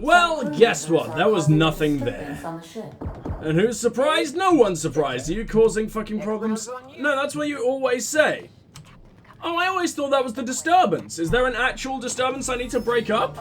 Well, guess what? There was nothing there. And who's surprised? No one's surprised. Are you causing fucking problems? No, that's what you always say. Oh, I always thought that was the disturbance. Is there an actual disturbance I need to break up?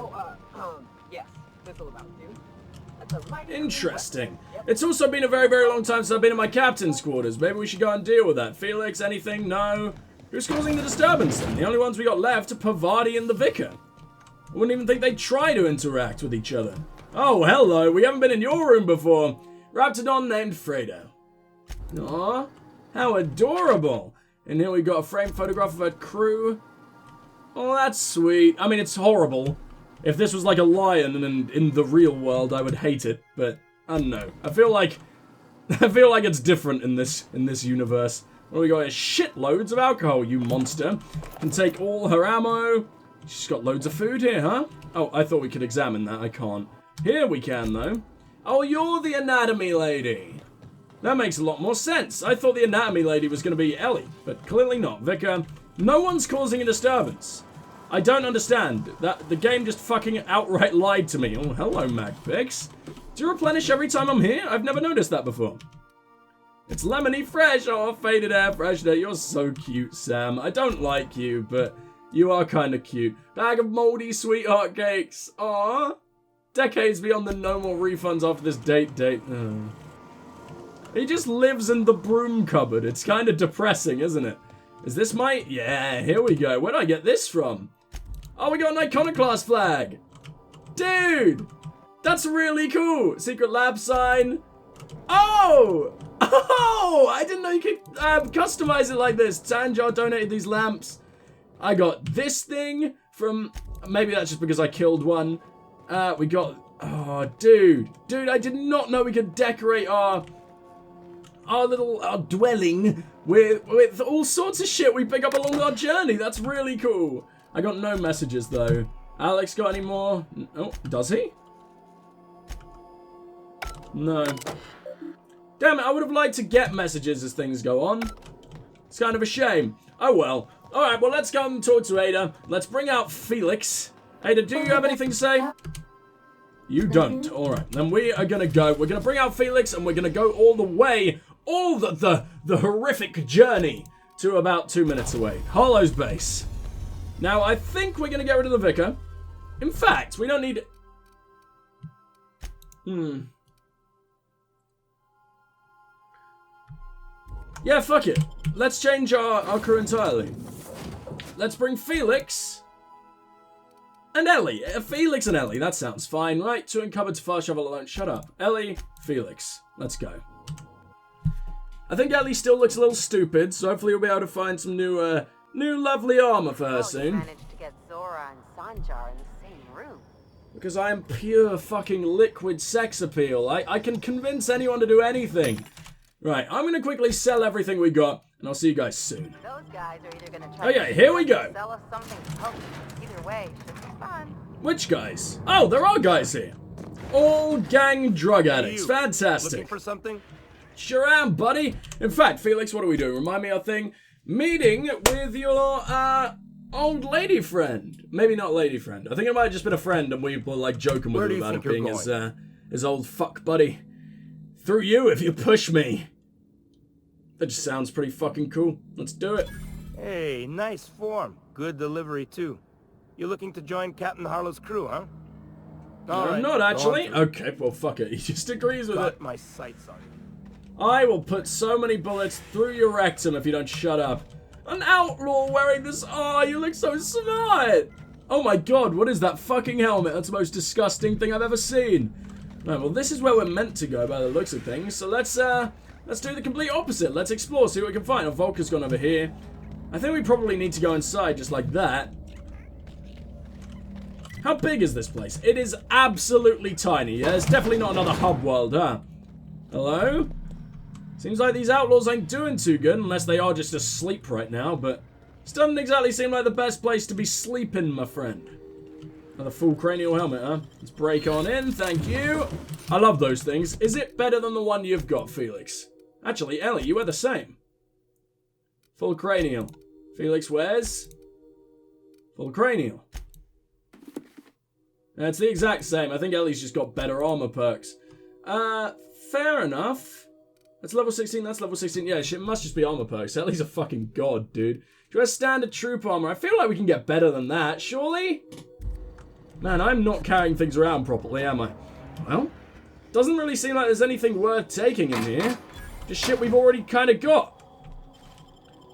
Yes. This will about you. Interesting. It's also been a very, very long time since I've been in my captain's quarters. Maybe we should go and deal with that. Felix, anything? No. Who's causing the disturbance then? The only ones we got left are Pavadi and the Vicar. I wouldn't even think they'd try to interact with each other. Oh, hello. We haven't been in your room before. Raptidon named Fredo. Aw, how adorable. And here we got a framed photograph of a crew. Oh, that's sweet. I mean, it's horrible. If this was like a lion and in the real world, I would hate it. But I don't know. I feel like it's different in this universe. Well, we got is shitloads of alcohol, you monster. Can take all her ammo. She's got loads of food here, huh? Oh, I thought we could examine that. I can't. Here we can, though. Oh, you're the anatomy lady. That makes a lot more sense. I thought the anatomy lady was going to be Ellie, but clearly not. Vicar, no one's causing a disturbance. I don't understand. That the game just fucking outright lied to me. Oh, hello, Magpix. Do you replenish every time I'm here? I've never noticed that before. It's lemony fresh. Oh, faded air freshener. You're so cute, Sam. I don't like you, but you are kind of cute. Bag of moldy sweetheart cakes. Aww. Decades beyond the no more refunds after this date. Oh. He just lives in the broom cupboard. It's kind of depressing, isn't it? Is this my... Yeah, here we go. Where'd I get this from? Oh, we got an iconoclast flag. Dude, that's really cool. Secret lab sign. Oh! Oh! I didn't know you could customize it like this. Tanjar donated these lamps. I got this thing from... Maybe that's just because I killed one. We got... Oh, dude. Dude, I did not know we could decorate our dwelling with all sorts of shit we pick up along our journey. That's really cool. I got no messages, though. Alex got any more? Oh, does he? No. Damn it, I would have liked to get messages as things go on. It's kind of a shame. Oh, well. Alright, well, let's go and talk to Ada. Let's bring out Felix. Ada, do you have anything to say? You don't. Alright, then we are going to go. We're going to bring out Felix, and we're going to go all the way, the horrific journey to about 2 minutes away. Hollow's base. Now, I think we're going to get rid of the Vicar. In fact, we don't need... Yeah, fuck it. Let's change our crew entirely. Let's bring Felix and Ellie. Felix and Ellie, that sounds fine, right? Two in cupboards, far shovel alone. Shut up. Ellie, Felix. Let's go. I think Ellie still looks a little stupid, so hopefully we'll be able to find some new lovely armor for her soon. You managed to get Zora and Sanjar in the same room. Because I am pure fucking liquid sex appeal. I can convince anyone to do anything. Right, I'm going to quickly sell everything we got, and I'll see you guys soon. Those guys are either going to try Okay, here we go. sell us something potent. Either way, should be fun. Which guys? Oh, there are guys here. All gang drug addicts. Fantastic. Looking for something? Sure am, buddy. In fact, Felix, what are we doing? Remind me of thing. Meeting with your, old lady friend. Maybe not lady friend. I think it might have just been a friend, and we were, like, joking with him about it being his old fuck buddy. Through you if you push me. That just sounds pretty fucking cool. Let's do it. Hey, nice form. Good delivery, too. You looking to join Captain Harlow's crew, huh? No, I'm not actually. Okay, well, fuck it. He just agrees with it. Got my sights on you. I will put so many bullets through your rectum if you don't shut up. An outlaw wearing this. Oh, you look so smart. Oh my god, what is that fucking helmet? That's the most disgusting thing I've ever seen. Right, well, this is where we're meant to go by the looks of things. So let's do the complete opposite. Let's explore, see what we can find. Oh, Volker's gone over here. I think we probably need to go inside just like that. How big is this place? It is absolutely tiny. Yeah, it's definitely not another hub world, huh? Hello? Seems like these outlaws ain't doing too good, unless they are just asleep right now, but this doesn't exactly seem like the best place to be sleeping, my friend. Another full cranial helmet, huh? Let's break on in, thank you. I love those things. Is it better than the one you've got, Felix? Actually, Ellie, you wear the same. Full cranial. Felix wears full cranial. It's the exact same. I think Ellie's just got better armor perks. Fair enough. That's level 16, that's level 16. Yeah, shit must just be armor perks. Ellie's a fucking god, dude. Do a standard troop armor. I feel like we can get better than that, surely? Man, I'm not carrying things around properly, am I? Well, doesn't really seem like there's anything worth taking in here. Just shit we've already kind of got.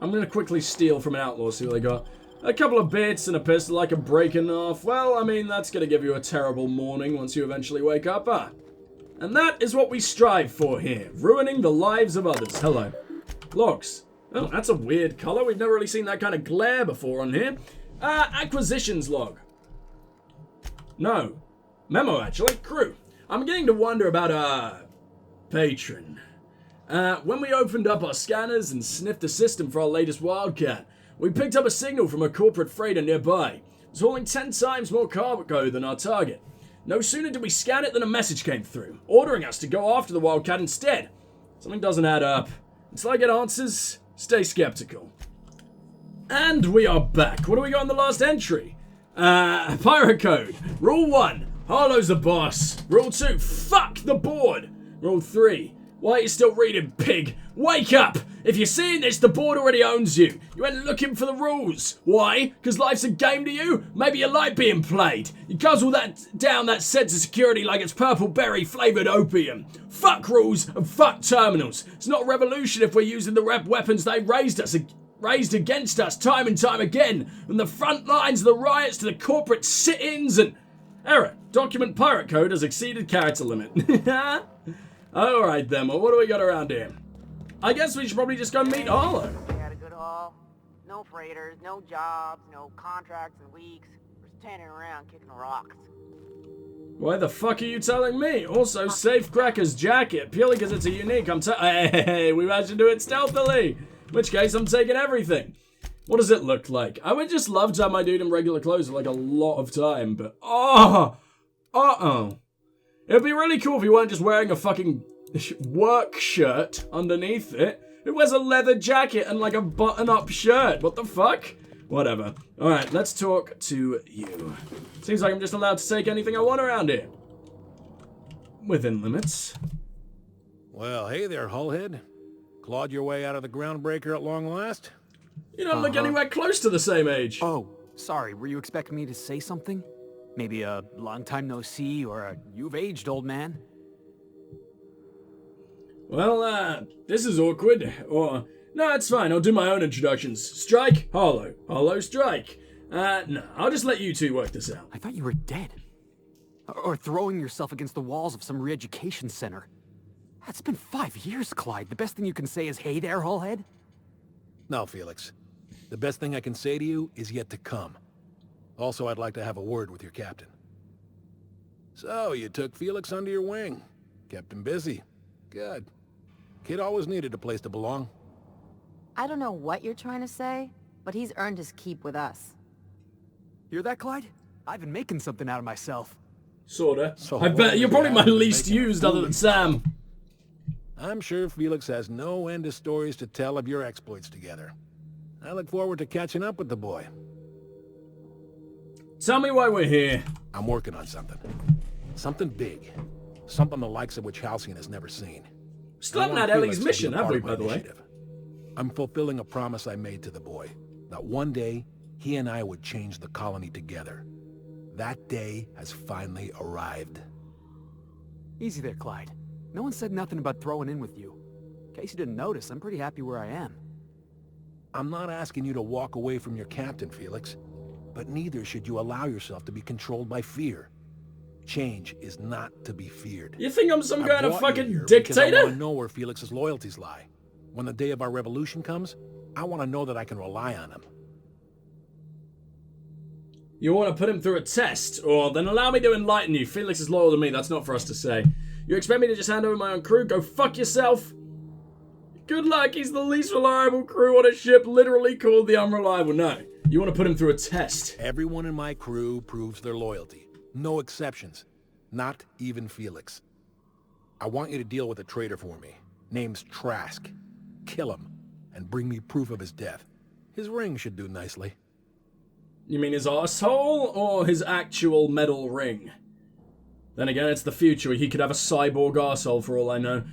I'm going to quickly steal from an outlaw, see what they got. A couple of bits and a pistol I can break enough. Well, I mean, that's going to give you a terrible morning once you eventually wake up, huh? And that is what we strive for here, ruining the lives of others. Hello. Logs. Oh, that's a weird color. We've never really seen that kind of glare before on here. Acquisitions log. No. Memo, actually. Crew. I'm beginning to wonder about, patron. When we opened up our scanners and sniffed the system for our latest Wildcat, we picked up a signal from a corporate freighter nearby. It was hauling 10 times more cargo than our target. No sooner did we scan it than a message came through, ordering us to go after the Wildcat instead. Something doesn't add up. Until I get answers, stay skeptical. And we are back. What do we got in the last entry? Pirate code. Rule 1, Harlow's the boss. Rule 2, fuck the board. Rule 3, why are you still reading, pig? Wake up! If you're seeing this, the board already owns you. You ain't looking for the rules. Why? Because life's a game to you? Maybe you like being played. You guzzle that down that sense of security like it's purple berry flavoured opium. Fuck rules and fuck terminals. It's not a revolution if we're using the weapons they raised against us time and time again. From the front lines of the riots to the corporate sit-ins and... Error. Document pirate code has exceeded character limit. Alright then, well, what do we got around here? I guess we should probably just go meet Harlow. We had a good haul. No freighters, no jobs, no contracts in weeks. We're standing around kicking rocks. Why the fuck are you telling me? Also, safe Cracker's jacket, purely because it's a unique, hey, we managed to do it stealthily. In which case, I'm taking everything. What does it look like? I would just love to have my dude in regular clothes for like a lot of time, but it'd be really cool if he weren't just wearing a fucking work shirt underneath it. It wears a leather jacket and like a button-up shirt. What the fuck? Whatever. Alright, let's talk to you. Seems like I'm just allowed to take anything I want around here. Within limits. Well, hey there, Hullhead. Clawed your way out of the groundbreaker at long last? You don't look anywhere close to the same age. Oh, sorry, were you expecting me to say something? Maybe a long time no see, or a you've aged, old man? Well, this is awkward. Or, no, it's fine. I'll do my own introductions. Strike, Harlow. Harlow, Strike. No, I'll just let you two work this out. I thought you were dead. Or throwing yourself against the walls of some re-education center. That's been 5 years, Clyde. The best thing you can say is, hey there, Hullhead? No, Felix. The best thing I can say to you is yet to come. Also, I'd like to have a word with your captain. So, you took Felix under your wing. Kept him busy. Good. Kid always needed a place to belong. I don't know what you're trying to say, but he's earned his keep with us. Hear that, Clyde? I've been making something out of myself. Sorta. So I bet you're probably my what, least making used other than Sam. I'm sure Felix has no end of stories to tell of your exploits together. I look forward to catching up with the boy. Tell me why we're here. I'm working on something. Something big. Something the likes of which Halcyon has never seen. Still haven't had Ellie's mission, have we, by the way? I'm fulfilling a promise I made to the boy. That one day, he and I would change the colony together. That day has finally arrived. Easy there, Clyde. No one said nothing about throwing in with you. In case you didn't notice, I'm pretty happy where I am. I'm not asking you to walk away from your captain, Felix. But neither should you allow yourself to be controlled by fear. Change is not to be feared. You think I'm some I kind of brought you fucking here because I want dictator? to know where Felix's loyalties lie. When the day of our revolution comes, I want to know that I can rely on him. You want to put him through a test? Or then allow me to enlighten you. Felix is loyal to me, that's not for us to say. You expect me to just hand over my own crew? Go fuck yourself. Good luck, he's the least reliable crew on a ship literally called the Unreliable. No, you want to put him through a test. Everyone in my crew proves their loyalty. No exceptions. Not even Felix. I want you to deal with a traitor for me. Name's Trask. Kill him, and bring me proof of his death. His ring should do nicely. You mean his arsehole or his actual metal ring? Then again, it's the future. He could have a cyborg arsehole for all I know.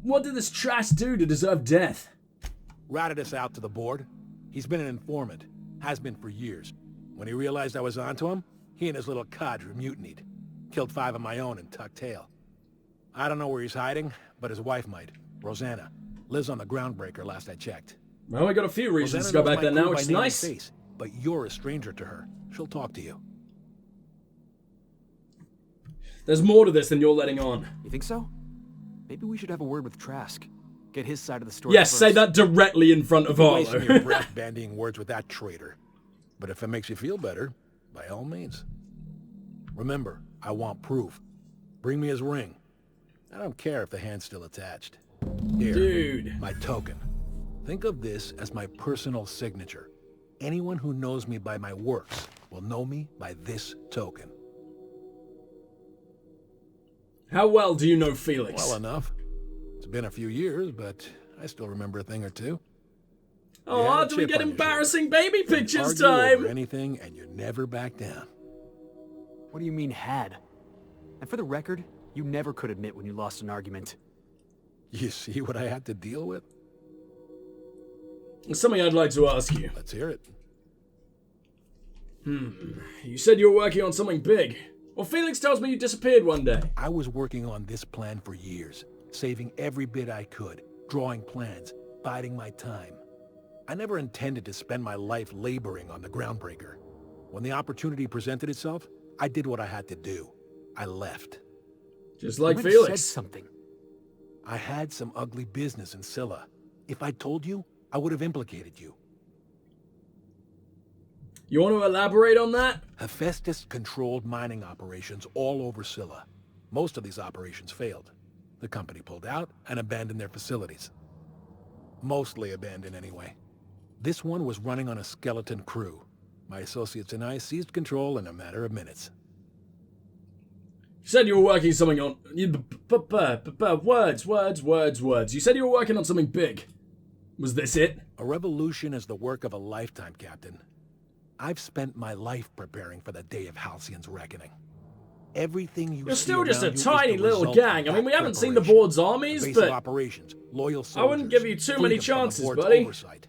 What did this trash do to deserve death? Ratted us out to the board. He's been an informant. Has been for years. When he realized I was onto him, he and his little cadre mutinied. Killed 5 of my own and tucked tail. I don't know where he's hiding, but his wife might. Rosanna. Lives on the Groundbreaker last I checked. Well, we got a few reasons Rosanna to go back there knows my now, crew which by is name and nice. face, but you're a stranger to her. She'll talk to you. There's more to this than you're letting on. You think so? Maybe we should have a word with Trask. Get his side of the story Yes, first. say that directly in front of You're wasting your Arlo. breath bandying words with that traitor. But if it makes you feel better, by all means. Remember, I want proof. Bring me his ring. I don't care if the hand's still attached. Here, Dude. my token. Think of this as my personal signature. Anyone who knows me by my works will know me by this token. How well do you know Felix? Well enough. It's been a few years, but I still remember a thing or two. You had Oh, a do we chip get on your embarrassing baby shoulder. pictures Argue over time? anything, and you never back down. What do you mean, had? And for the record, you never could admit when you lost an argument. You see what I had to deal with? There's something I'd like to ask you. Let's hear it. You said you were working on something big. Well, Felix tells me you disappeared one day. I was working on this plan for years, saving every bit I could, drawing plans, biding my time. I never intended to spend my life laboring on the Groundbreaker. When the opportunity presented itself, I did what I had to do. I left. Just like You might have Felix. said something. I had some ugly business in Scylla. If I told you, I would have implicated you. You want to elaborate on that? Hephaestus controlled mining operations all over Scylla. Most of these operations failed. The company pulled out and abandoned their facilities. Mostly abandoned anyway. This one was running on a skeleton crew. My associates and I seized control in a matter of minutes. You said you were working something on... Words. You said you were working on something big. Was this it? A revolution is the work of a lifetime, Captain. I've spent my life preparing for the day of Halcyon's reckoning. Everything you You're see still just a around you is tiny the little result gang. of I mean, we that haven't seen the preparation. board's armies, The base of but... operations, loyal soldiers, I wouldn't give you too many freedom from the chances, board's buddy. oversight.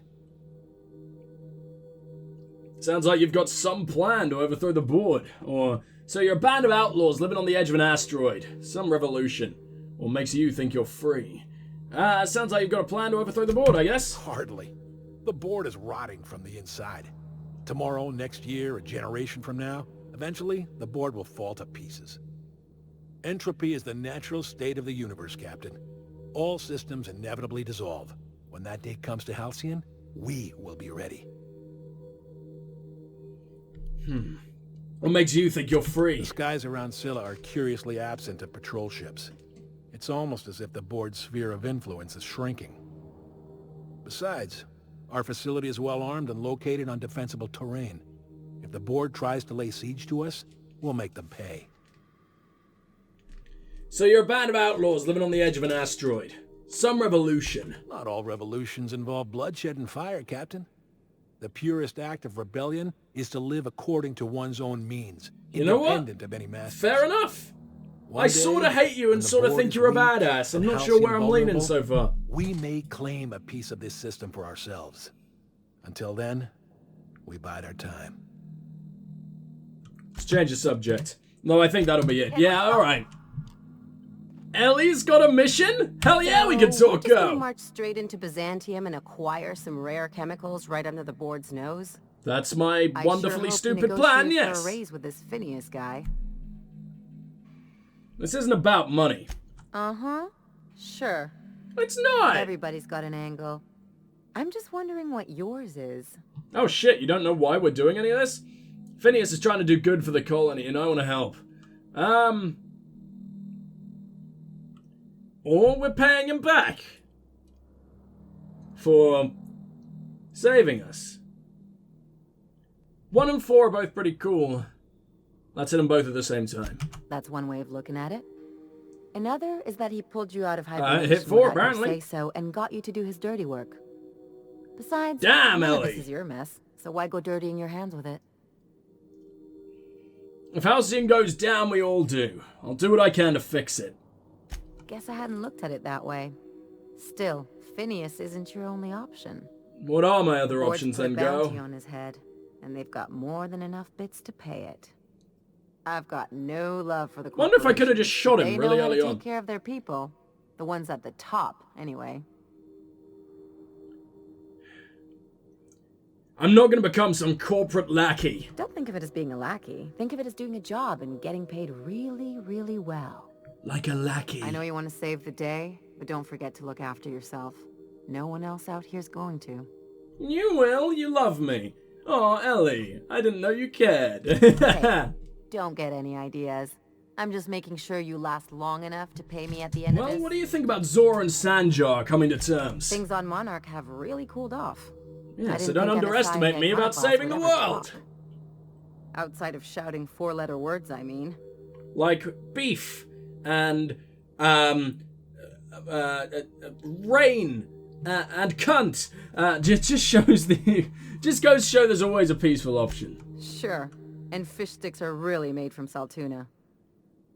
Sounds like you've got some plan to overthrow the board. Or, so you're a band of outlaws living on the edge of an asteroid. Some revolution. Or makes you think you're free. Sounds like you've got a plan to overthrow the board, I guess. Hardly. The board is rotting from the inside. Tomorrow, next year, a generation from now, eventually, the board will fall to pieces. Entropy is the natural state of the universe, Captain. All systems inevitably dissolve. When that day comes to Halcyon, we will be ready. What makes you think you're free? The skies around Scylla are curiously absent of patrol ships. It's almost as if the board's sphere of influence is shrinking. Besides, our facility is well armed and located on defensible terrain. If the board tries to lay siege to us, we'll make them pay. So you're a band of outlaws living on the edge of an asteroid. Some revolution. Not all revolutions involve bloodshed and fire, Captain. The purest act of rebellion is to live according to one's own means, You know what? independent of any master. Fair enough. One I day, sort of hate you when and the sort of board think is you're a weak badass. I'm and not sure where I'm Halcyon leaning so vulnerable, far. We may claim a piece of this system for ourselves. Until then, we bide our time. Let's change the subject. No, I think that'll be it. Yeah, alright. Ellie's got a mission? Hell yeah, we can So, talk, we're just gonna go! march straight into Byzantium and acquire some rare chemicals right under the board's nose? That's my I wonderfully sure hope stupid plan, negotiate yes. for a raise with this Phineas guy. This isn't about money. Uh-huh. Sure. It's not! Everybody's got an angle. I'm just wondering what yours is. Oh shit, you don't know why we're doing any of this? Phineas is trying to do good for the colony and I want to help. Or we're paying him back. For saving us. 1 and 4 are both pretty cool. Let's hit them both at the same time. That's one way of looking at it. Another is that he pulled you out of hibernation hit 4 without your apparently. say-so and got you to do his dirty work. Besides, Damn, none of Ellie. this is your mess, So why go dirtying your hands with it? If Halcyon goes down, we all do. I'll do what I can to fix it. Guess I hadn't looked at it that way. Still, Phineas isn't your only option. What are my other Board's options put a then, bounty girl? on his head, and they've got more than enough bits to pay it. I've got no love for the Wonder if I could have just shot him They really know how early to on. take care of their people. The ones at the top, anyway. I'm not going to become some corporate lackey. Don't think of it as being a lackey. Think of it as doing a job and getting paid really, really well. Like a lackey. I know you want to save the day, but don't forget to look after yourself. No one else out here's going to. You will. You love me. Oh, Ellie. I didn't know you cared. Hey, don't get any ideas. I'm just making sure you last long enough to pay me at the end of Well, this. what do you think about Zora and Sanjar coming to terms? Things on Monarch have really cooled off. Yeah, I so didn't don't think underestimate NSI me and about Counterboss saving the would ever world. talk. Outside of shouting four-letter words, I mean. Like beef and rain and cunt. Just shows just goes to show there's always a peaceful option. Sure. And fish sticks are really made from saltuna.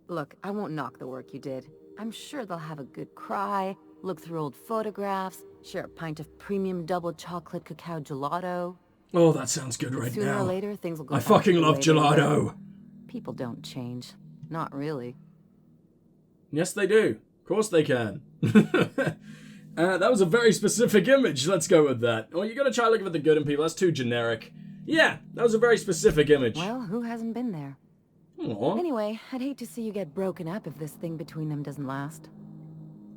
Look, I won't knock the work you did. I'm sure they'll have a good cry, look through old photographs, share a pint of premium double chocolate cacao gelato. Oh, that sounds good right Sooner now. or later, things will go I back fucking to the love way they were. gelato. People don't change. Not really. Yes, they do. Of course they can. That was a very specific image. Let's go with that. Oh, you gotta try looking for the good in people. That's too generic. Yeah, that was a very specific image. Well, who hasn't been there? Aw, Anyway, I'd hate to see you get broken up if this thing between them doesn't last.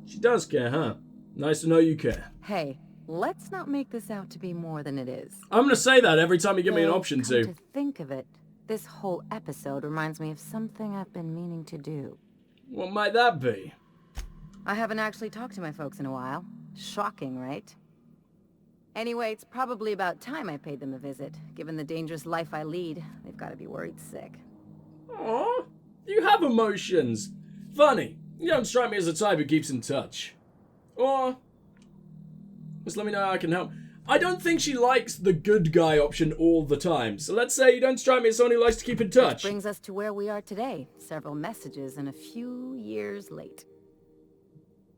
she does care, huh? Nice to know you care. Hey, let's not make this out to be more than it is. I'm gonna say that every time you give me an Though, option come to. to think of it, this whole episode reminds me of something I've been meaning to do. What might that be? I haven't actually talked to my folks in a while. Shocking, right? Anyway, it's probably about time I paid them a visit. Given the dangerous life I lead, they've got to be worried sick. Aw, you have emotions. Funny. You don't strike me as the type who keeps in touch. Or, just let me know how I can help. I don't think she likes the good guy option all the time. So let's say you don't strike me as someone who likes to keep in touch. Which brings us to where we are today. Several messages and a few years late.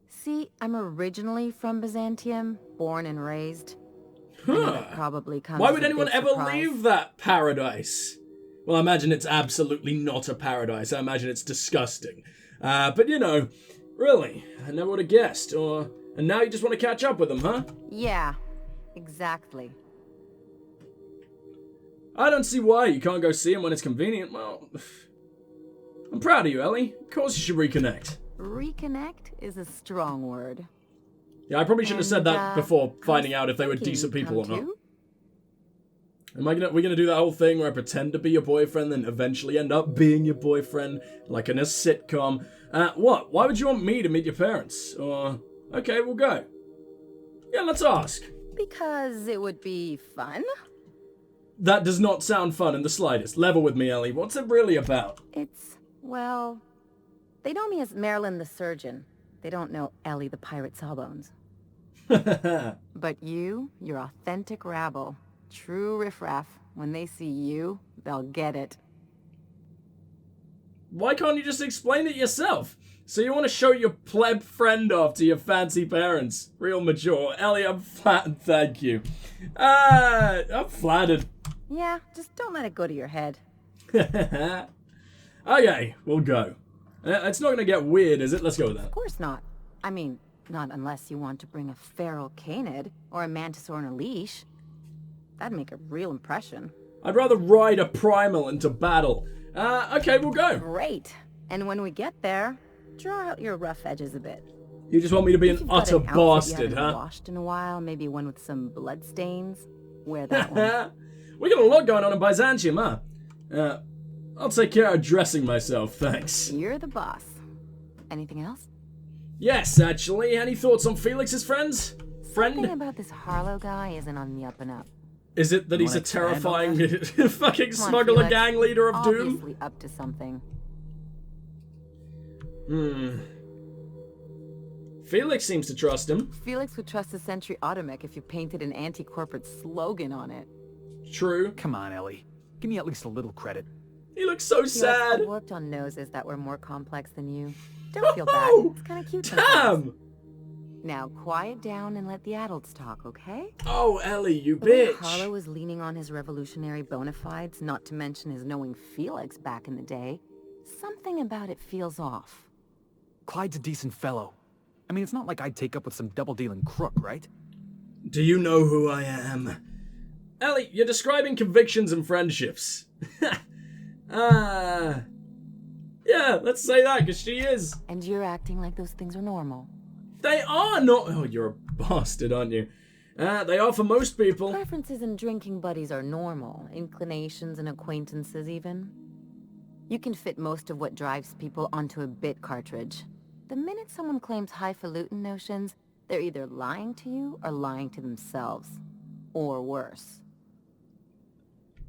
See, I'm originally from Byzantium, born and raised. I know that probably comes Why as would a anyone big ever surprise. leave that paradise? Well, I imagine it's absolutely not a paradise. I imagine it's disgusting. But you know, really, I never would have guessed. And now you just want to catch up with them, huh? Yeah, exactly. I don't see why you can't go see him when it's convenient. Well, I'm proud of you, Ellie. Of course you should reconnect. Reconnect is a strong word. Yeah, I probably should have said that before finding out if they were thinking decent people or come not. to? We're gonna do that whole thing where I pretend to be your boyfriend, then eventually end up being your boyfriend, like in a sitcom? What? Why would you want me to meet your parents? Or okay, we'll go. Yeah, let's ask. Because it would be fun. That does not sound fun in the slightest. Level with me, Ellie. What's it really about? It's, well, they know me as Marilyn the surgeon. They don't know Ellie the pirate sawbones. But you're authentic rabble. True riffraff. When they see you, they'll get it. Why can't you just explain it yourself? So you want to show your pleb friend off to your fancy parents. Real mature. Ellie, I'm flattered, thank you. I'm flattered. Yeah, just don't let it go to your head. Okay, we'll go. It's not going to get weird, is it? Let's go with that. Of course not. I mean, not unless you want to bring a feral canid or a mantis on a leash. That'd make a real impression. I'd rather ride a primal into battle. Okay, we'll go. Great. And when we get there, draw out your rough edges a bit. You just want me to be If an you've got utter an outfit you bastard, haven't huh? washed in a while, maybe one with some blood stains. Wear that one. We got a lot going on in Byzantium, huh? I'll take care of dressing myself, thanks. You're the boss. Anything else? Yes, actually. Any thoughts on Felix's friends? Something Friend? about this Harlow guy isn't on the up and up. Is it that he's a wanna expand on terrifying fucking Come on, smuggler Felix. gang leader of doom? Obviously up to something. Felix seems to trust him. Felix would trust a Sentry Automech if you painted an anti-corporate slogan on it. True. Come on, Ellie. Give me at least a little credit. He looks so sad. I've worked on noses that were more complex than you. Don't feel bad. It's kind of cute sometimes. Damn! Now quiet down and let the adults talk, okay? Oh, Ellie, you The way bitch. Harlow was leaning on his revolutionary bona fides, not to mention his knowing Felix back in the day. Something about it feels off. Clyde's a decent fellow. I mean, it's not like I'd take up with some double-dealing crook, right? Do you know who I am? Ellie, you're describing convictions and friendships. Yeah, let's say that, because she is. And you're acting like those things are normal. They are not. Oh, you're a bastard, aren't you? They are for most people. Preferences and drinking buddies are normal. Inclinations and acquaintances even. You can fit most of what drives people onto a bit cartridge. The minute someone claims highfalutin notions, they're either lying to you or lying to themselves. Or worse.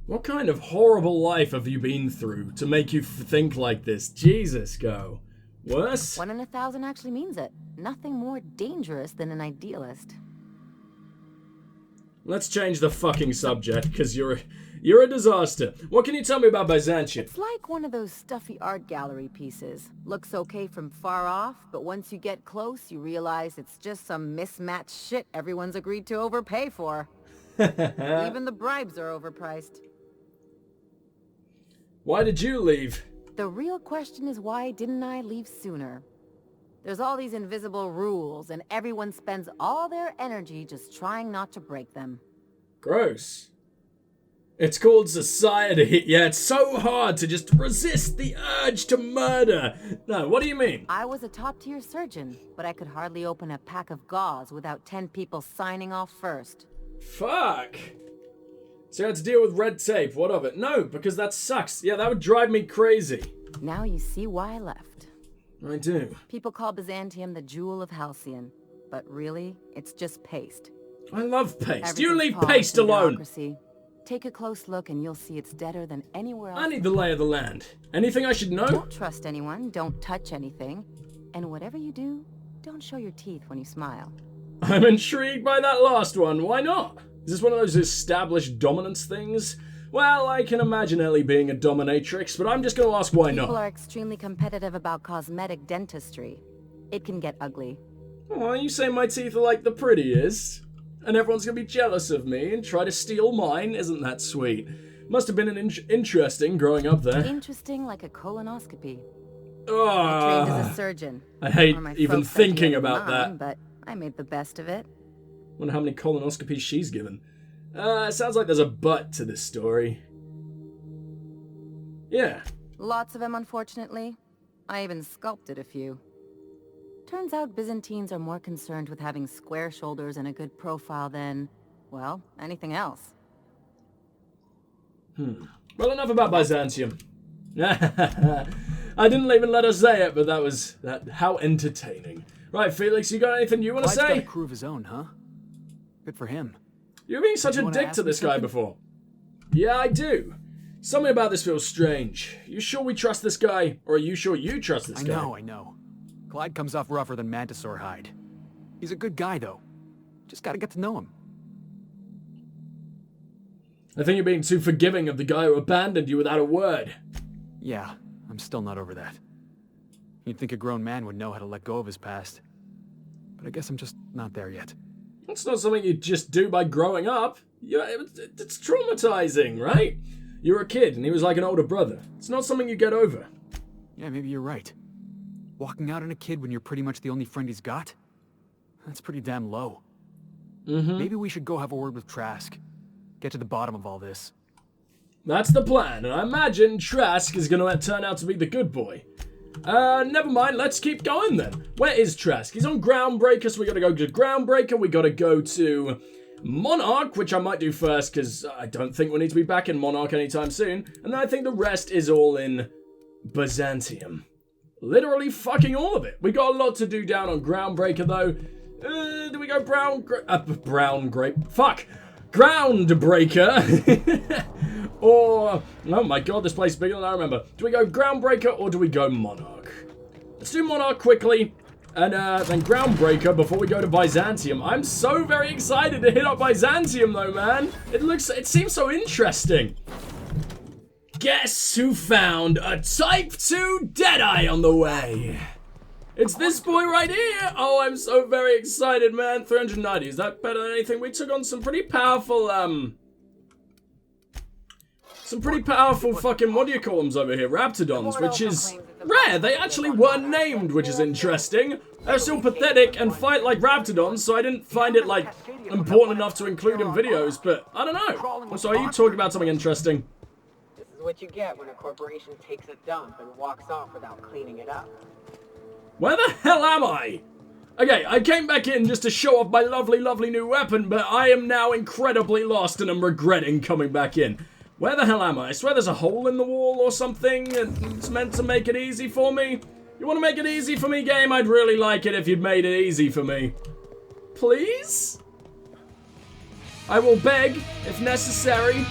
What kind of horrible life have you been through to make you think like this? Jesus, go. Worse? 1 in 1,000 actually means it. Nothing more dangerous than an idealist. Let's change the fucking subject, because you're a disaster. What can you tell me about Byzantium? It's like one of those stuffy art gallery pieces. Looks okay from far off, but once you get close, you realize it's just some mismatched shit everyone's agreed to overpay for. Even the bribes are overpriced. Why did you leave? The real question is, why didn't I leave sooner? There's all these invisible rules, and everyone spends all their energy just trying not to break them. Gross. It's called society. Yeah, it's so hard to just resist the urge to murder. No, what do you mean? I was a top-tier surgeon, but I could hardly open a pack of gauze without 10 people signing off first. Fuck. So you had to deal with red tape. What of it? No, because that sucks. Yeah, that would drive me crazy. Now you see why I left. I do. People call Byzantium the jewel of Halcyon, but really, it's just paste. I love paste. You Everything's leave paste polished and alone. bureaucracy. Take a close look and you'll see it's deader than anywhere else. I need the lay of the land. Anything I should know? Don't trust anyone, don't touch anything, and whatever you do, don't show your teeth when you smile. I'm intrigued by that last one. Why not? Is this one of those established dominance things? Well, I can imagine Ellie being a dominatrix, but I'm just going to ask why People not. are extremely competitive about cosmetic dentistry. It can get ugly. Oh, you say my teeth are like the prettiest? And everyone's going to be jealous of me and try to steal mine? Isn't that sweet? Must have been an interesting growing up there. Interesting like a colonoscopy. Oh, I trained as a surgeon. I hate Or my even folks thinking ideated about mine, that. But I made the best of it. Wonder how many colonoscopies she's given. Sounds like there's a but to this story. Yeah. Lots of them, unfortunately. I even sculpted a few. Turns out Byzantines are more concerned with having square shoulders and a good profile than, well, anything else. Well, enough about Byzantium. I didn't even let her say it, but how entertaining. Right, Felix, you got anything you want to Clyde's got say? a crew of his own, huh? Good for him. You were being such You a wanna dick ask to me this guy something? before. Yeah, I do. Something about this feels strange. You sure we trust this guy? Or are you sure you trust this guy? I know. Clyde comes off rougher than Mantisaur hide. He's a good guy, though. Just gotta get to know him. I think you're being too forgiving of the guy who abandoned you without a word. Yeah, I'm still not over that. You'd think a grown man would know how to let go of his past. But I guess I'm just not there yet. That's not something you just do by growing up. It's traumatizing, right? You were a kid and he was like an older brother. It's not something you get over. Yeah, maybe you're right. Walking out on a kid when you're pretty much the only friend he's got? That's pretty damn low. Maybe we should go have a word with Trask. Get to the bottom of all this. That's the plan, and I imagine Trask is going to turn out to be the good boy. Never mind, let's keep going then. Where is Trask? He's on Groundbreaker, so we gotta go to Groundbreaker, we gotta go to Monarch, which I might do first, because I don't think we need to be back in Monarch anytime soon, and then I think the rest is all in Byzantium. Literally fucking all of it. We got a lot to do down on Groundbreaker, though. Do we go Groundbreaker? Or, oh my god, this place is bigger than I remember. Do we go Groundbreaker or do we go Monarch? Let's do Monarch quickly. And then Groundbreaker before we go to Byzantium. I'm so very excited to hit up Byzantium though, man. It seems so interesting. Guess who found a Type 2 Deadeye on the way? It's this boy right here. Oh, I'm so very excited, man. 390. Is that better than anything? We took on some pretty powerful, fucking, what do you call them over here? Raptidons, which is rare. They actually weren't named, which is interesting. They're still pathetic and fight like Raptidons, so I didn't find it, like, important enough to include in videos, but I don't know. So are you talking about something interesting? This is what you get when a corporation takes a dump and walks off without cleaning it up. Where the hell am I? Okay, I came back in just to show off my lovely, lovely new weapon, but I am now incredibly lost and I'm regretting coming back in. Where the hell am I? I swear there's a hole in the wall or something. It's meant to make it easy for me. You want to make it easy for me, game? I'd really like it if you'd made it easy for me. Please? I will beg, if necessary.